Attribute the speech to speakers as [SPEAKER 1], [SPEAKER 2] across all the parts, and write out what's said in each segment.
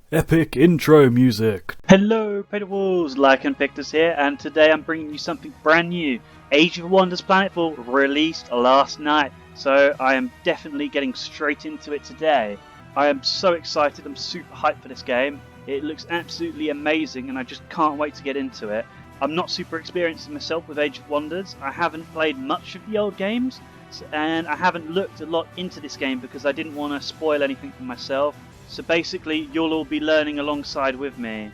[SPEAKER 1] Epic intro music.
[SPEAKER 2] Hello, Paintballs, Lycaon Pictus here, and today I'm bringing you something brand new. Age of Wonders Planetfall released last night, so I am definitely getting straight into it today. I am so excited, I'm super hyped for this game. It looks absolutely amazing and I just can't wait to get into it. I'm not super experienced myself with Age of Wonders. I haven't played much of the old games, and I haven't looked a lot into this game because I didn't want to spoil anything for myself. So basically, you'll all be learning alongside with me,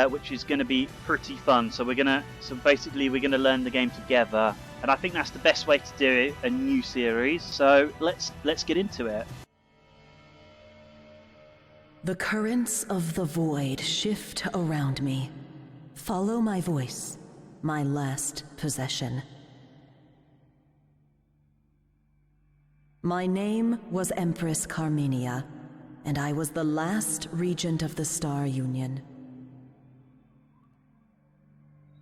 [SPEAKER 2] which is going to be pretty fun. So we're gonna learn the game together, and I think that's the best way to do it. A new series. So let's get into it.
[SPEAKER 3] The currents of the void shift around me. Follow my voice, my last possession. My name was Empress Carmenia, and I was the last regent of the Star Union.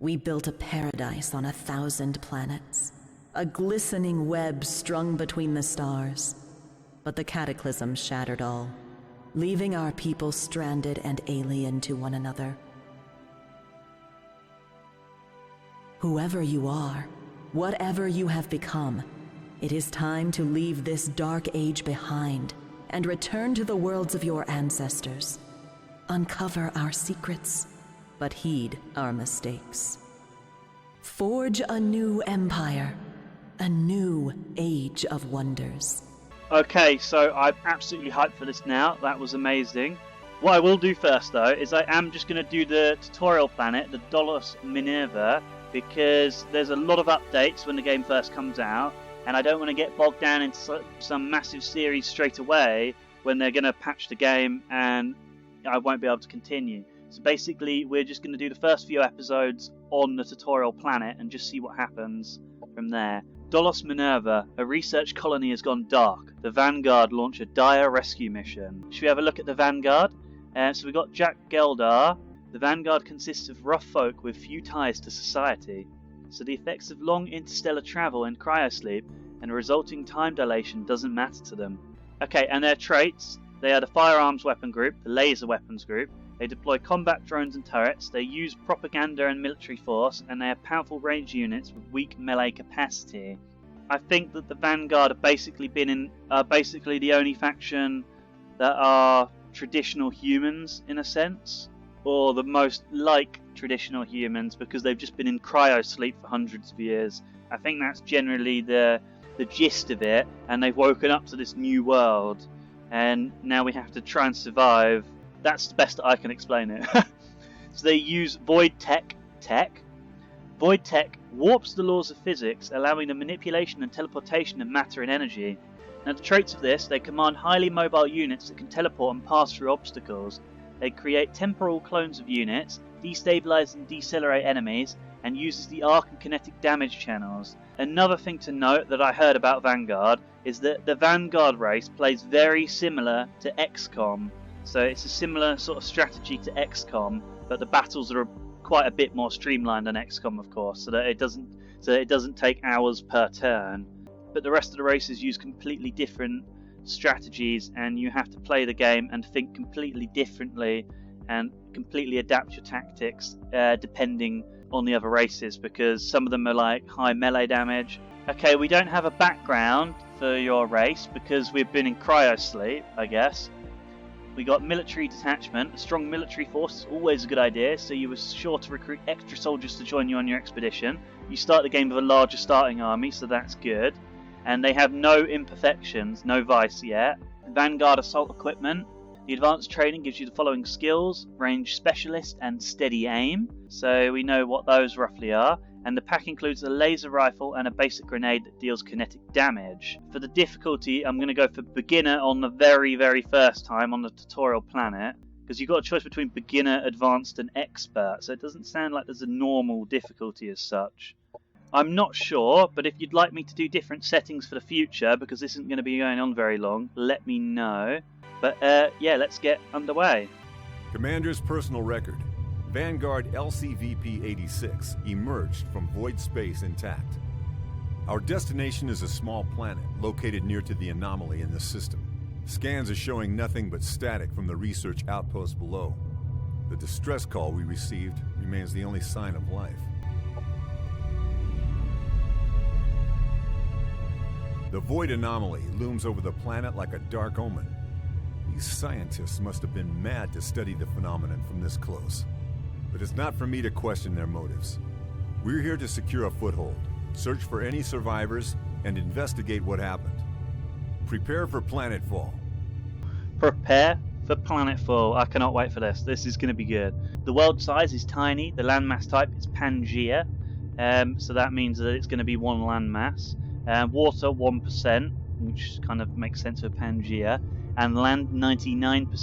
[SPEAKER 3] We built a paradise on 1,000 planets, a glistening web strung between the stars. But the cataclysm shattered all, leaving our people stranded and alien to one another. Whoever you are, whatever you have become, it is time to leave this dark age behind and return to the worlds of your ancestors. Uncover our secrets, but heed our mistakes. Forge a new empire, a new Age of Wonders.
[SPEAKER 2] Okay, so I'm absolutely hyped for this now. That was amazing. What I will do first, though, is I am just going to do the tutorial planet, the Dolos Minerva, because there's a lot of updates when the game first comes out, and I don't want to get bogged down into some massive series straight away when they're going to patch the game and I won't be able to continue. So basically, we're just going to do the first few episodes on the tutorial planet and just see what happens from there. Dolos Minerva, a research colony has gone dark. The Vanguard launch a dire rescue mission. Should we have a look at the Vanguard? So we've got Jack Geldar. The Vanguard consists of rough folk with few ties to society. So the effects of long interstellar travel and cryosleep and resulting time dilation doesn't matter to them. Okay, and their traits: they are the firearms weapon group, the laser weapons group, they deploy combat drones and turrets, they use propaganda and military force, and they have powerful range units with weak melee capacity. I think that the Vanguard have basically basically the only faction that are traditional humans in a sense, or the most like traditional humans because they've just been in cryosleep for hundreds of years. I think that's generally the gist of it, and they've woken up to this new world and now we have to try and survive. That's the best that I can explain it. So they use void tech. Void tech warps the laws of physics, allowing the manipulation and teleportation of matter and energy. Now the traits of this: they command highly mobile units that can teleport and pass through obstacles. They create temporal clones of units, destabilize and decelerate enemies, and uses the arc and kinetic damage channels. Another thing to note that I heard about Vanguard is that the Vanguard race plays very similar to XCOM. So it's a similar sort of strategy to XCOM, but the battles are quite a bit more streamlined than XCOM, of course, so that it doesn't take hours per turn. But the rest of the races use completely different strategies, and you have to play the game and think completely differently and completely adapt your tactics depending on the other races, because some of them are like high melee damage. Okay, we don't have a background for your race because we've been in cryosleep, I guess. We got military detachment. A strong military force is always a good idea, so you were sure to recruit extra soldiers to join you on your expedition. You start the game with a larger starting army, so that's good. And they have no imperfections, no vice yet. Vanguard assault equipment. The advanced training gives you the following skills: range specialist and steady aim. So we know what those roughly are. And the pack includes a laser rifle and a basic grenade that deals kinetic damage. For the difficulty, I'm going to go for beginner on the very, very first time on the tutorial planet, because you've got a choice between beginner, advanced and expert. So it doesn't sound like there's a normal difficulty as such. I'm not sure, but if you'd like me to do different settings for the future, because this isn't going to be going on very long, let me know. But yeah, let's get underway.
[SPEAKER 4] Commander's personal record. Vanguard LCVP-86 emerged from void space intact. Our destination is a small planet located near to the anomaly in the system. Scans are showing nothing but static from the research outpost below. The distress call we received remains the only sign of life. The void anomaly looms over the planet like a dark omen. These scientists must have been mad to study the phenomenon from this close. But it's not for me to question their motives. We're here to secure a foothold, search for any survivors, and investigate what happened. Prepare for planetfall.
[SPEAKER 2] Prepare for planetfall. I cannot wait for this. This is going to be good. The world size is tiny. The landmass type is Pangea. So that means that it's going to be one landmass. Water 1%, which kind of makes sense for Pangea. And land 99%.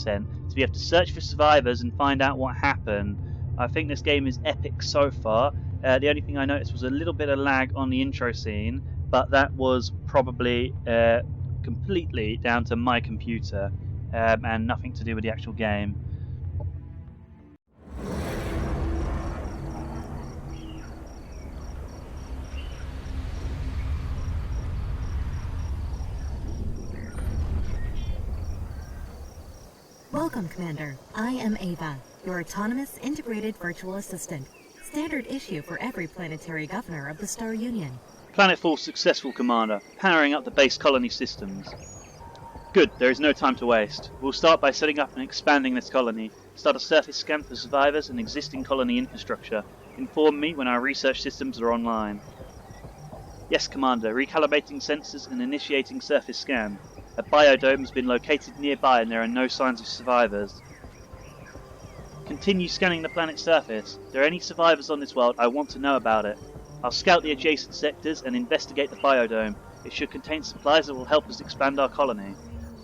[SPEAKER 2] So we have to search for survivors and find out what happened. I think this game is epic so far. The only thing I noticed was a little bit of lag on the intro scene, but that was probably completely down to my computer and nothing to do with the actual game.
[SPEAKER 5] Welcome, Commander. I am Ava, your autonomous integrated virtual assistant. Standard issue for every planetary governor of the Star Union.
[SPEAKER 2] Planetfall successful, Commander. Powering up the base colony systems. Good, there is no time to waste. We'll start by setting up and expanding this colony. Start a surface scan for survivors and existing colony infrastructure. Inform me when our research systems are online. Yes, Commander. Recalibrating sensors and initiating surface scan. A biodome has been located nearby and there are no signs of survivors. Continue scanning the planet's surface. If there are any survivors on this world, I want to know about it. I'll scout the adjacent sectors and investigate the biodome. It should contain supplies that will help us expand our colony.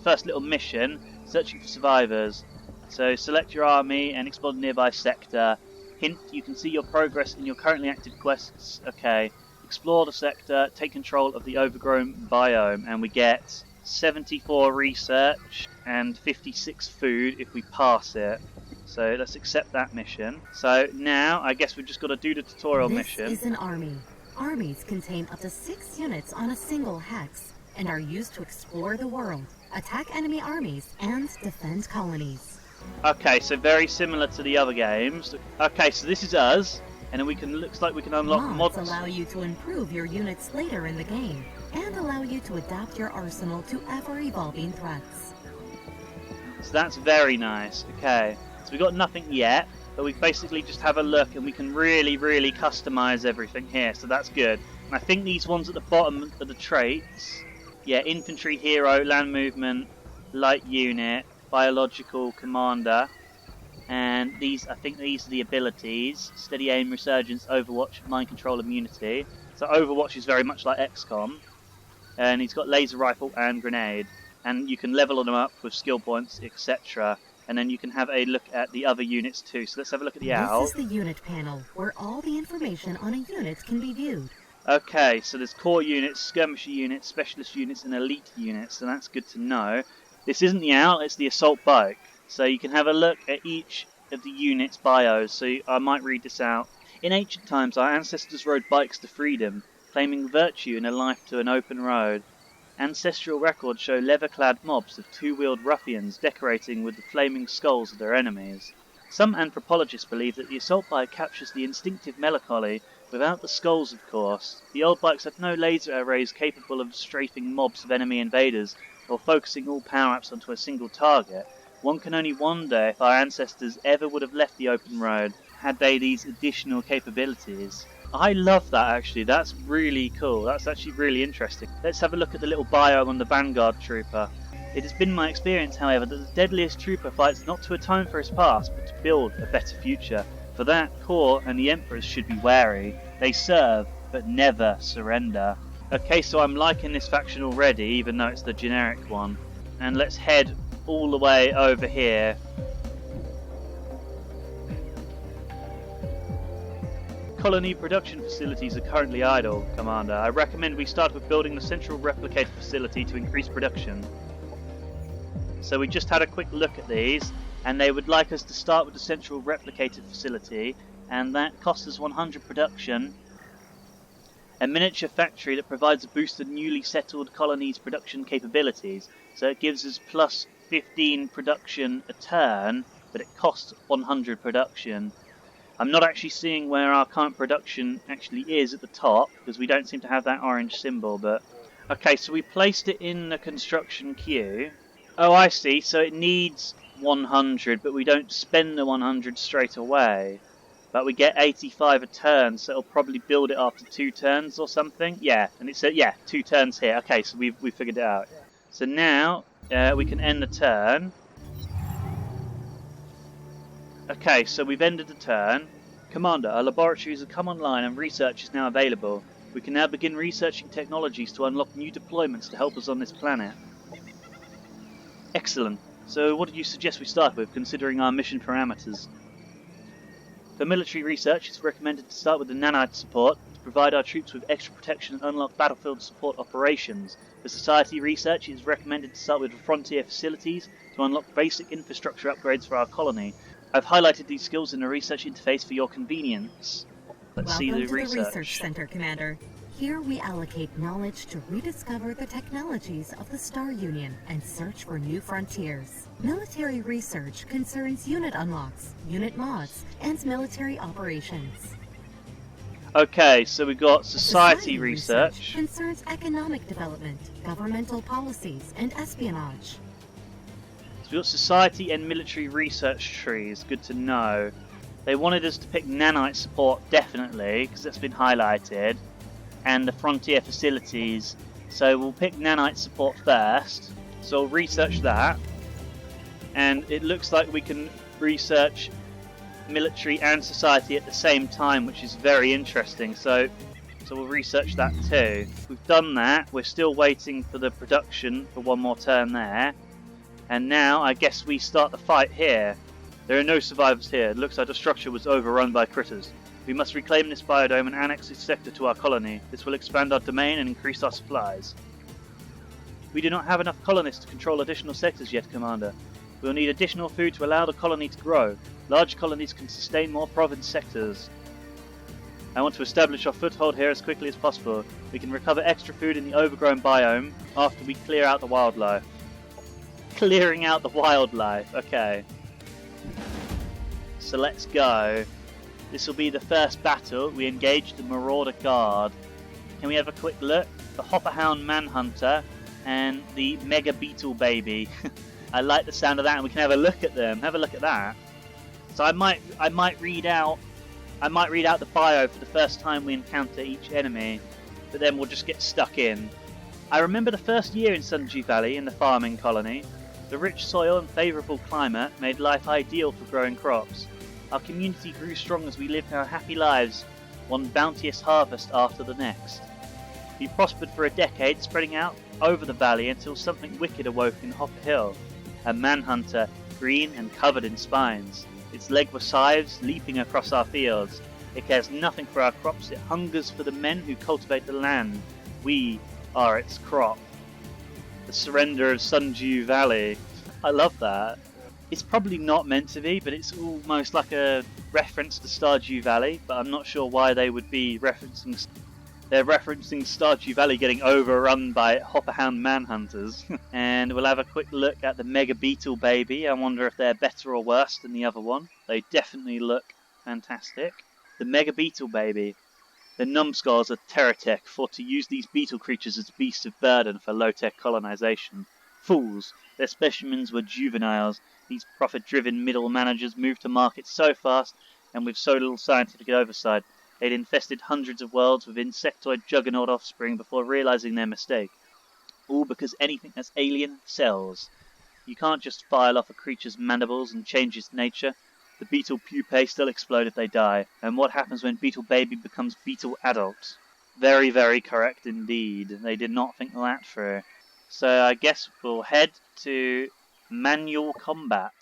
[SPEAKER 2] First little mission, searching for survivors. So select your army and explore the nearby sector. Hint, you can see your progress in your currently active quests. Okay. Explore the sector, take control of the overgrown biome, and we get 74 research and 56 food if we pass it. So let's accept that mission. So now I guess we've just got to do the tutorial mission.
[SPEAKER 5] This is an army. Armies contain up to 6 units on a single hex and are used to explore the world, attack enemy armies, and defend colonies.
[SPEAKER 2] Okay, so very similar to the other games. Okay, so this is us, and then looks like we can unlock mods.
[SPEAKER 5] Allow you to improve your units later in the game and allow you to adapt your arsenal to ever-evolving threats.
[SPEAKER 2] So that's very nice. Okay, so we got nothing yet, but we basically just have a look and we can really customize everything here, so that's good. And I think these ones at the bottom are the traits. Yeah, infantry, hero, land movement, light unit, biological, commander. And I think these are the abilities. Steady aim, resurgence, overwatch, mind control, immunity. So overwatch is very much like XCOM. And he's got laser rifle and grenade. And you can level them up with skill points, etc. And then you can have a look at the other units too. So let's have a look at the owl.
[SPEAKER 5] This is the unit panel, where all the information on a unit can be viewed.
[SPEAKER 2] Okay, so there's core units, skirmisher units, specialist units, and elite units. So that's good to know. This isn't the owl, it's the assault bike. So you can have a look at each of the units' bios. So I might read this out. In ancient times, our ancestors rode bikes to freedom, claiming virtue in a life to an open road. Ancestral records show leather-clad mobs of two-wheeled ruffians decorating with the flaming skulls of their enemies. Some anthropologists believe that the assault bike captures the instinctive melancholy, without the skulls of course. The old bikes had no laser arrays capable of strafing mobs of enemy invaders, or focusing all power-ups onto a single target. One can only wonder if our ancestors ever would have left the open road had they these additional capabilities. I love that actually, that's really cool, that's actually really interesting. Let's have a look at the little bio on the Vanguard Trooper. It has been my experience, however, that the deadliest trooper fights not to atone for his past, but to build a better future. For that, Core and the Emperors should be wary. They serve, but never surrender. Okay, so I'm liking this faction already, even though it's the generic one. And let's head all the way over here. Colony production facilities are currently idle, Commander. I recommend we start with building the central replicator facility to increase production. So we just had a quick look at these, and they would like us to start with the central replicator facility, and that costs us 100 production. A miniature factory that provides a boost to newly settled colonies' production capabilities. So it gives us plus 15 production a turn, but it costs 100 production. I'm not actually seeing where our current production actually is at the top, because we don't seem to have that orange symbol, but... Okay, so we placed it in the construction queue. Oh, I see, so it needs 100, but we don't spend the 100 straight away. But we get 85 a turn, so it'll probably build it after 2 turns or something. Yeah, and it said, yeah, 2 turns here. Okay, so we figured it out. So now, we can end the turn. Okay, so we've ended the turn. Commander, our laboratories have come online and research is now available. We can now begin researching technologies to unlock new deployments to help us on this planet. Excellent. So what do you suggest we start with, considering our mission parameters? For military research, it's recommended to start with the nanite support to provide our troops with extra protection and unlock battlefield support operations. For society research, it is recommended to start with frontier facilities to unlock basic infrastructure upgrades for our colony. I've highlighted these skills in the research interface for your convenience. Let's see the research.
[SPEAKER 5] Welcome to the Research Center, Commander. Here we allocate knowledge to rediscover the technologies of the Star Union and search for new frontiers. Military research concerns unit unlocks, unit mods, and military operations.
[SPEAKER 2] Okay, so we've got society research.
[SPEAKER 5] Concerns economic development, governmental policies, and espionage.
[SPEAKER 2] So we've got society and military research trees, good to know. They wanted us to pick nanite support, definitely, because that's been highlighted. And the frontier facilities. So we'll pick nanite support first. So we'll research that. And it looks like we can research military and society at the same time, which is very interesting. So we'll research that too. We've done that. We're still waiting for the production for one more turn there. And now I guess we start the fight here. There are no survivors here. It looks like the structure was overrun by critters. We must reclaim this biodome and annex this sector to our colony. This will expand our domain and increase our supplies. We do not have enough colonists to control additional sectors yet, Commander. We will need additional food to allow the colony to grow. Large colonies can sustain more province sectors. I want to establish our foothold here as quickly as possible. We can recover extra food in the overgrown biome after we clear out the wildlife. Clearing out the wildlife, okay. So let's go. This will be the first battle. We engage the Marauder Guard. Can we have a quick look? The Hopperhound Manhunter and the Mega Beetle Baby. I like the sound of that, and we can have a look at them. Have a look at that. So I might read out the bio for the first time we encounter each enemy, but then we'll just get stuck in. I remember the first year in Sundew Valley in the farming colony. The rich soil and favourable climate made life ideal for growing crops. Our community grew strong as we lived our happy lives, one bounteous harvest after the next. We prospered for a decade, spreading out over the valley until something wicked awoke in Hopper Hill. A manhunter, green and covered in spines. Its legs were scythes, leaping across our fields. It cares nothing for our crops, it hungers for the men who cultivate the land. We are its crop. The surrender of Sundew Valley. I love that. It's probably not meant to be, but it's almost like a reference to Stardew Valley, but I'm not sure why they would be referencing... They're referencing Stardew Valley getting overrun by Hopperhound Manhunters. And we'll have a quick look at the Mega Beetle Baby. I wonder if they're better or worse than the other one. They definitely look fantastic. The Mega Beetle Baby. The numbskulls are Terratech, for to use these beetle creatures as beasts of burden for low-tech colonization. Fools. Their specimens were juveniles. These profit-driven middle managers moved to market so fast and with so little scientific oversight. They'd infested hundreds of worlds with insectoid juggernaut offspring before realizing their mistake. All because anything that's alien sells. You can't just file off a creature's mandibles and change its nature. The beetle pupae still explode if they die. And what happens when beetle baby becomes beetle adult? Very, very correct indeed. They did not think that through. So I guess we'll head to manual combat.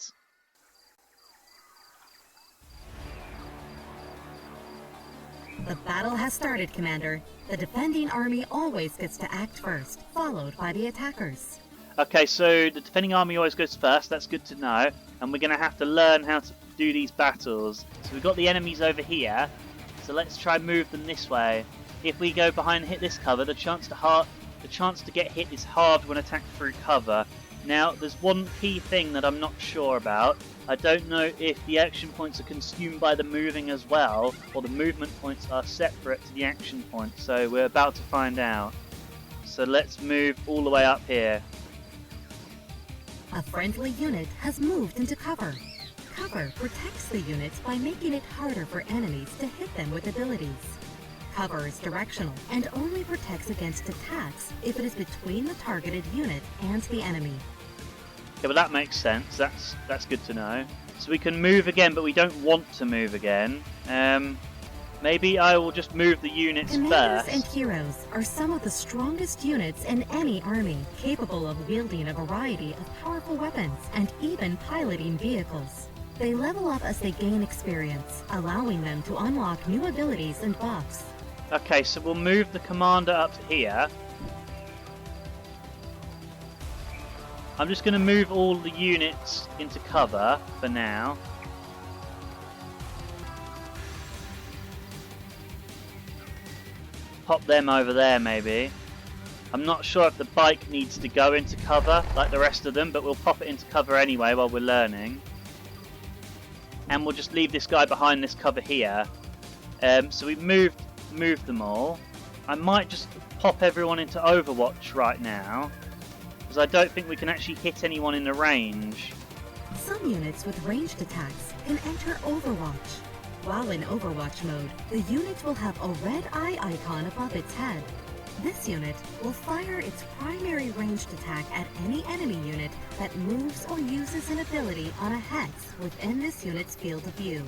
[SPEAKER 5] The battle has started, Commander. The defending army always gets to act first, followed by the attackers.
[SPEAKER 2] Okay, so the defending army always goes first. That's good to know. And we're going to have to learn how to do these battles. So we've got the enemies over here. So let's try and move them this way. if we go behind and hit this cover, the chance to get hit is halved when attacked through cover. Now, there's one key thing that I'm not sure about. I don't know if the action points are consumed by the moving as well, or the movement points are separate to the action points, so we're about to find out. So let's move all the way up here.
[SPEAKER 5] A friendly unit has moved into cover. Cover protects the units by making it harder for enemies to hit them with abilities. Cover is directional and only protects against attacks if it is between the targeted unit and the enemy.
[SPEAKER 2] Okay, well that makes sense. That's good to know. So we can move again, but we don't want to move again. Maybe I will just move the units
[SPEAKER 5] Commanders
[SPEAKER 2] first.
[SPEAKER 5] and heroes are some of the strongest units in any army, capable of wielding a variety of powerful weapons and even piloting vehicles. They level up as they gain experience, allowing them to unlock new abilities and buffs.
[SPEAKER 2] Okay, so we'll move the commander up to here. I'm just going to move all the units into cover for now. Pop them over there maybe. I'm not sure if the bike needs to go into cover like the rest of them, but we'll pop it into cover anyway while we're learning. And we'll just leave this guy behind this cover here. So we moved them all. I might just pop everyone into Overwatch right now, because I don't think we can actually hit anyone in the range.
[SPEAKER 5] Some units with ranged attacks can enter Overwatch. While in Overwatch mode, the unit will have a red eye icon above its head. This unit will fire its primary ranged attack at any enemy unit that moves or uses an ability on a hex within this unit's field of view.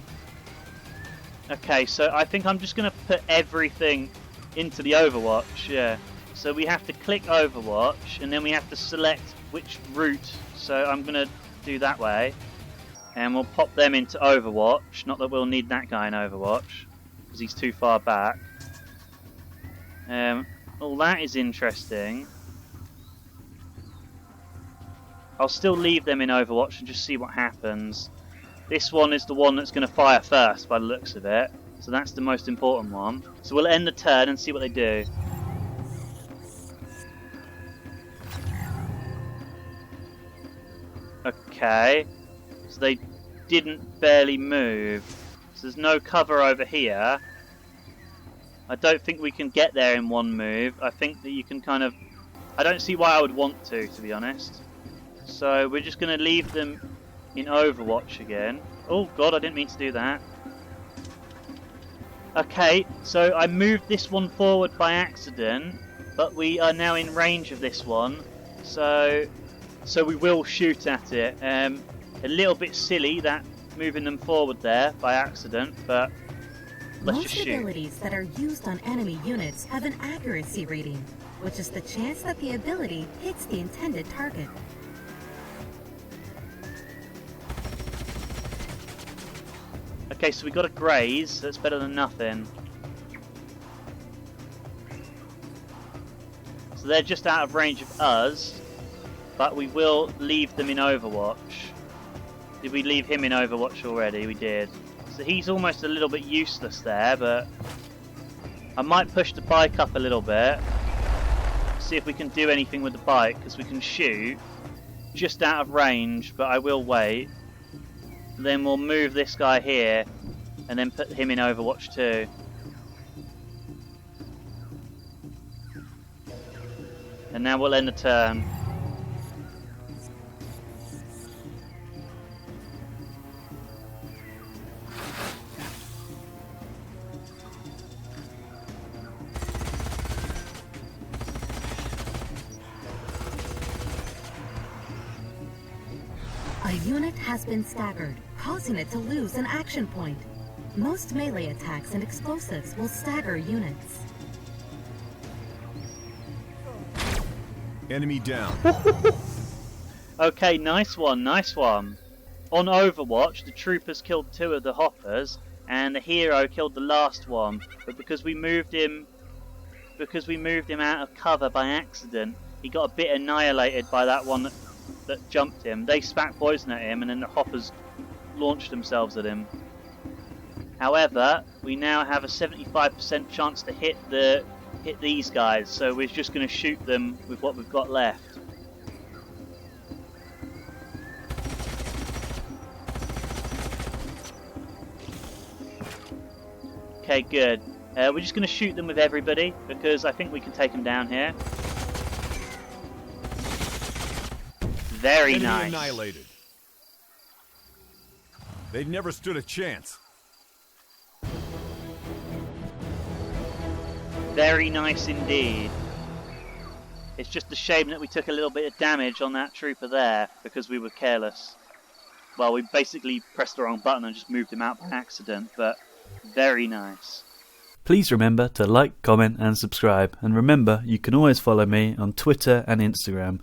[SPEAKER 2] Okay, so I think I'm just going to put everything into the Overwatch, yeah. So we have to click Overwatch, and then we have to select which route, so I'm going to do that way. And we'll pop them into Overwatch, not that we'll need that guy in Overwatch, because he's too far back. Well, that is interesting. I'll still leave them in Overwatch and just see what happens. This one is the one that's going to fire first by the looks of it. So that's the most important one. So we'll end the turn and see what they do. Okay. So they didn't barely move. So there's no cover over here. I don't think we can get there in one move. I think that you can kind of... I don't see why I would want to be honest. So we're just going to leave them in Overwatch again. Oh god, I didn't mean to do that. Okay, so I moved this one forward by accident, but we are now in range of this one. So we will shoot at it. A little bit silly that moving them forward there by accident, but let's just shoot.
[SPEAKER 5] Most abilities that are used on enemy units have an accuracy rating, which is the chance that the ability hits the intended target.
[SPEAKER 2] Okay, so we got a graze, that's better than nothing. So they're just out of range of us, but we will leave them in Overwatch. Did we leave him in Overwatch already? We did. So he's almost a little bit useless there, but I might push the bike up a little bit. See if we can do anything with the bike, because we can shoot. Just out of range, but I will wait. Then we'll move this guy here, and then put him in Overwatch too. And now we'll end the turn.
[SPEAKER 5] A unit has been staggered, causing it to lose an action point. Most melee attacks and explosives will stagger units.
[SPEAKER 4] Enemy down.
[SPEAKER 2] Okay, nice one, nice one. On Overwatch, the troopers killed 2 of the hoppers, and the hero killed the last one. But because we moved him out of cover by accident, he got a bit annihilated by that one that jumped him. They spat poison at him, and then the hoppers launched themselves at him. However, we now have a 75% chance to hit these guys, so we're just going to shoot them with what we've got left. Okay, good. We're just going to shoot them with everybody, because I think we can take them down here. Very
[SPEAKER 4] Enemy
[SPEAKER 2] nice.
[SPEAKER 4] annihilated. They never stood a chance.
[SPEAKER 2] Very nice indeed. It's just a shame that we took a little bit of damage on that trooper there, because we were careless. Well, we basically pressed the wrong button and just moved him out by accident, but very nice.
[SPEAKER 1] Please remember to like, comment and subscribe, and remember you can always follow me on Twitter and Instagram